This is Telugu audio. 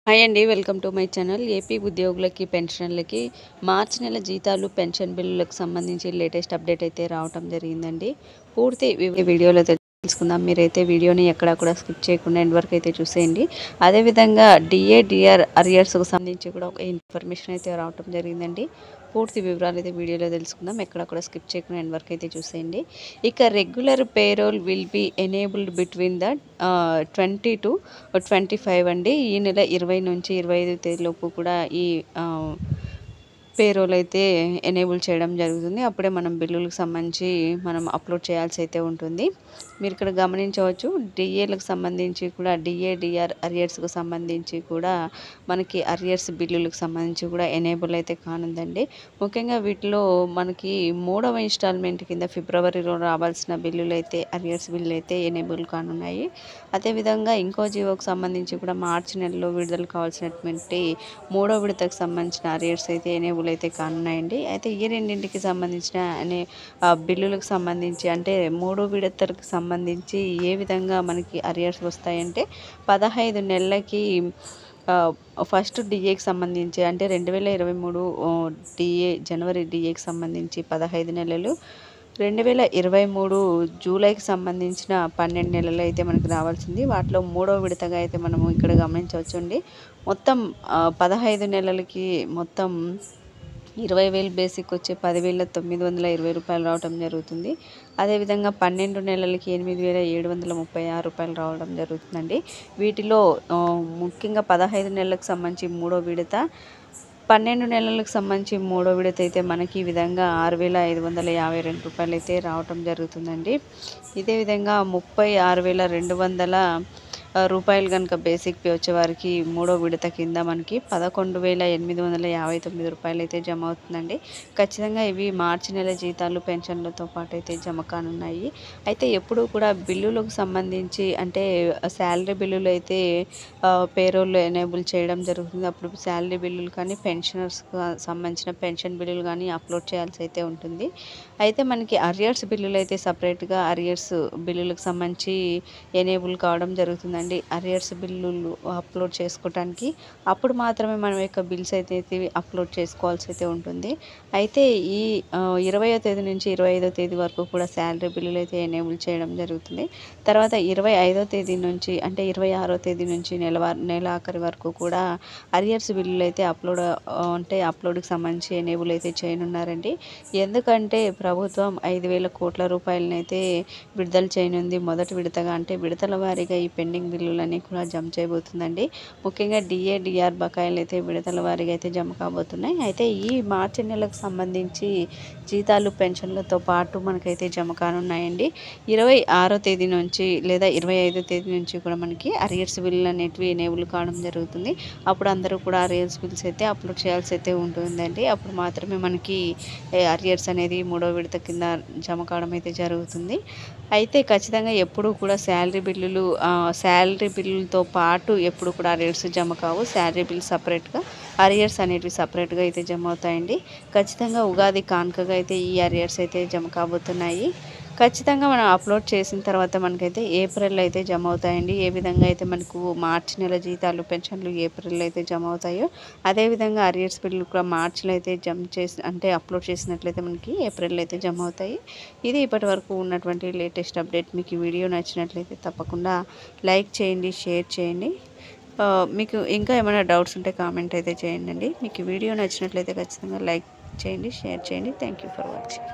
హాయ్ అండి. Welcome to my channel. AP ఉద్యోగులకి, పెన్షనర్లకి మార్చి నెల జీతాలు, పెన్షన్ బిల్లులకు సంబంధించి లేటెస్ట్ అప్డేట్ అయితే రావటం జరిగిందండి. పూర్తి వీడియోలో తెలుసుకుందాం. మీరైతే వీడియోని ఎక్కడా కూడా స్కిప్ చేయకుండా ఎండ్ వరకు అయితే చూసేయండి. అదేవిధంగా డిఆర్ అరియర్స్కు సంబంధించి కూడా ఒక ఇన్ఫర్మేషన్ అయితే రావటం జరిగిందండి. పూర్తి వివరాలు అయితే వీడియోలో తెలుసుకుందాం. ఎక్కడ కూడా స్కిప్ చేయకుండా ఎండ్ వరకు అయితే చూసేయండి. ఇక regular payroll will be enabled between the 20 to 25 అండి. ఈ నెల 20 నుంచి 25 తేదీలోపు కూడా ఈ పేరోల్ అయితే ఎనేబుల్ చేయడం జరుగుతుంది. అప్పుడే మనం బిల్లులకు సంబంధించి మనం అప్లోడ్ చేయాల్సి అయితే ఉంటుంది. మీరు ఇక్కడ గమనించవచ్చు, డిఏలకు సంబంధించి కూడా డిఆర్ అరియర్స్కు సంబంధించి కూడా మనకి అరియర్స్ బిల్లులకు సంబంధించి కూడా ఎనేబుల్ అయితే కానుందండి. ముఖ్యంగా వీటిలో మనకి 3వ ఇన్స్టాల్మెంట్ కింద ఫిబ్రవరిలో రావాల్సిన బిల్లులు అయితే అరియర్స్ బిల్లు అయితే ఎనేబుల్ కానున్నాయి. అదేవిధంగా ఇంకో జీవోకు సంబంధించి కూడా మార్చి నెలలో విడుదల కావాల్సినటువంటి 3వ విడతకు సంబంధించిన అరియర్స్ అయితే ఎనేబుల్ అయితే కానున్నాయండి. అయితే ఈ రెండింటికి సంబంధించిన బిల్లులకు సంబంధించి అంటే 3 విడతలకు సంబంధించి ఏ విధంగా మనకి అరియర్స్ వస్తాయంటే 15 నెలలకి ఫస్ట్ డిఏకి సంబంధించి అంటే 2023 జనవరి డిఏకి సంబంధించి 15 నెలలు, 2023 జూలైకి సంబంధించిన 12 నెలలు అయితే మనకి రావాల్సింది. వాటిలో 3వ విడతగా అయితే మనము ఇక్కడ గమనించవచ్చండి. మొత్తం 15 నెలలకి మొత్తం 20,000 బేసిక్ వచ్చి 10,920 రూపాయలు రావడం జరుగుతుంది. అదేవిధంగా 12 నెలలకి 8,736 రూపాయలు రావడం జరుగుతుందండి. వీటిలో ముఖ్యంగా 15 నెలలకు సంబంధించి 3వ విడత, 12 నెలలకు సంబంధించి 3వ విడత అయితే మనకి ఈ విధంగా 6,552 రూపాయలు అయితే రావటం జరుగుతుందండి. ఇదే విధంగా 36,200 రూపాయలు కనుక బేసిక్ పే వచ్చేవారికి 3వ విడత కింద మనకి 11,859 రూపాయలు అయితే జమ అవుతుందండి. ఖచ్చితంగా ఇవి మార్చి నెల జీతాలు, పెన్షన్లతో పాటు అయితే జమ కానున్నాయి. అయితే ఎప్పుడు కూడా బిల్లులకు సంబంధించి అంటే శాలరీ బిల్లులు అయితే పేరోల్లో ఎనేబుల్ చేయడం జరుగుతుంది. అప్పుడు శాలరీ బిల్లులు కానీ, పెన్షనర్స్కి సంబంధించిన పెన్షన్ బిల్లులు కానీ అప్లోడ్ చేయాల్సి అయితే ఉంటుంది. అయితే మనకి అరియర్స్ బిల్లులు అయితే సపరేట్గా అరియర్స్ బిల్లులకు సంబంధించి ఎనేబుల్ కావడం జరుగుతుందండి. అరియర్స్ బిల్లులు అప్లోడ్ చేసుకోవడానికి అప్పుడు మాత్రమే మనం యొక్క బిల్స్ అయితే అప్లోడ్ చేసుకోవాల్సి అయితే ఉంటుంది. అయితే ఈ 20వ తేదీ నుంచి 25వ తేదీ వరకు కూడా శాలరీ బిల్లులు అయితే ఎనేబుల్ చేయడం జరుగుతుంది. తర్వాత 25వ తేదీ నుంచి అంటే 26వ తేదీ నుంచి నెలాఖరి వరకు కూడా అరియర్స్ బిల్లులు అయితే అప్లోడ్కి సంబంధించి ఎనేబుల్ అయితే చేయనున్నారండి. ఎందుకంటే ప్రభుత్వం 5,000 కోట్ల రూపాయలనైతే విడుదల చేయనుంది. మొదటి విడతగా అంటే విడతల వారీగా ఈ పెండింగ్ బిల్లులన్నీ కూడా జమ చేయబోతుందండి. ముఖ్యంగా డిఆర్ బకాయిలు అయితే విడతల వారీగా అయితే జమ కాబోతున్నాయి. అయితే ఈ మార్చి నెలకు సంబంధించి జీతాలు, పెన్షన్లతో పాటు మనకైతే జమ కానున్నాయండి. 26వ తేదీ నుంచి లేదా 25వ తేదీ నుంచి కూడా మనకి అరియర్స్ బిల్లులు అనేటివి ఎనేబుల్ కావడం జరుగుతుంది. అప్పుడు అందరూ కూడా అరియర్స్ బిల్స్ అయితే అప్లోడ్ చేయాల్సి అయితే ఉంటుందండి. అప్పుడు మాత్రమే మనకి అరియర్స్ అనేది 3వ విడత కింద జమ కావడం అయితే జరుగుతుంది. అయితే ఖచ్చితంగా ఎప్పుడు కూడా శాలరీ బిల్లులతో పాటు ఎప్పుడు కూడా అరియర్స్ జమ కావు. శాలరీ బిల్ సపరేట్గా, అరియర్స్ అనేటివి సపరేట్గా అయితే జమ అవుతాయండి. ఖచ్చితంగా ఉగాది కానుకగా అయితే ఈ అరియర్స్ అయితే జమ కాబోతున్నాయి. ఖచ్చితంగా మనం అప్లోడ్ చేసిన తర్వాత మనకైతే ఏప్రిల్ అయితే జమ అవుతాయండి. ఏ విధంగా అయితే మనకు మార్చి నెల జీతాలు, పెన్షన్లు ఏప్రిల్ అయితే జమ అవుతాయో అదేవిధంగా అరియర్స్ బిల్లు కూడా మార్చిలో అయితే అప్లోడ్ చేసినట్లయితే మనకి ఏప్రిల్ అయితే జమ అవుతాయి. ఇది ఇప్పటి వరకు ఉన్నటువంటి లేటెస్ట్ అప్డేట్. మీకు ఈ వీడియో నచ్చినట్లయితే తప్పకుండా లైక్ చేయండి, షేర్ చేయండి. మీకు ఇంకా ఏమైనా డౌట్స్ ఉంటే కామెంట్ అయితే చేయండి. మీకు ఈ వీడియో నచ్చినట్లయితే ఖచ్చితంగా లైక్ చేయండి, షేర్ చేయండి. Thank you for watching.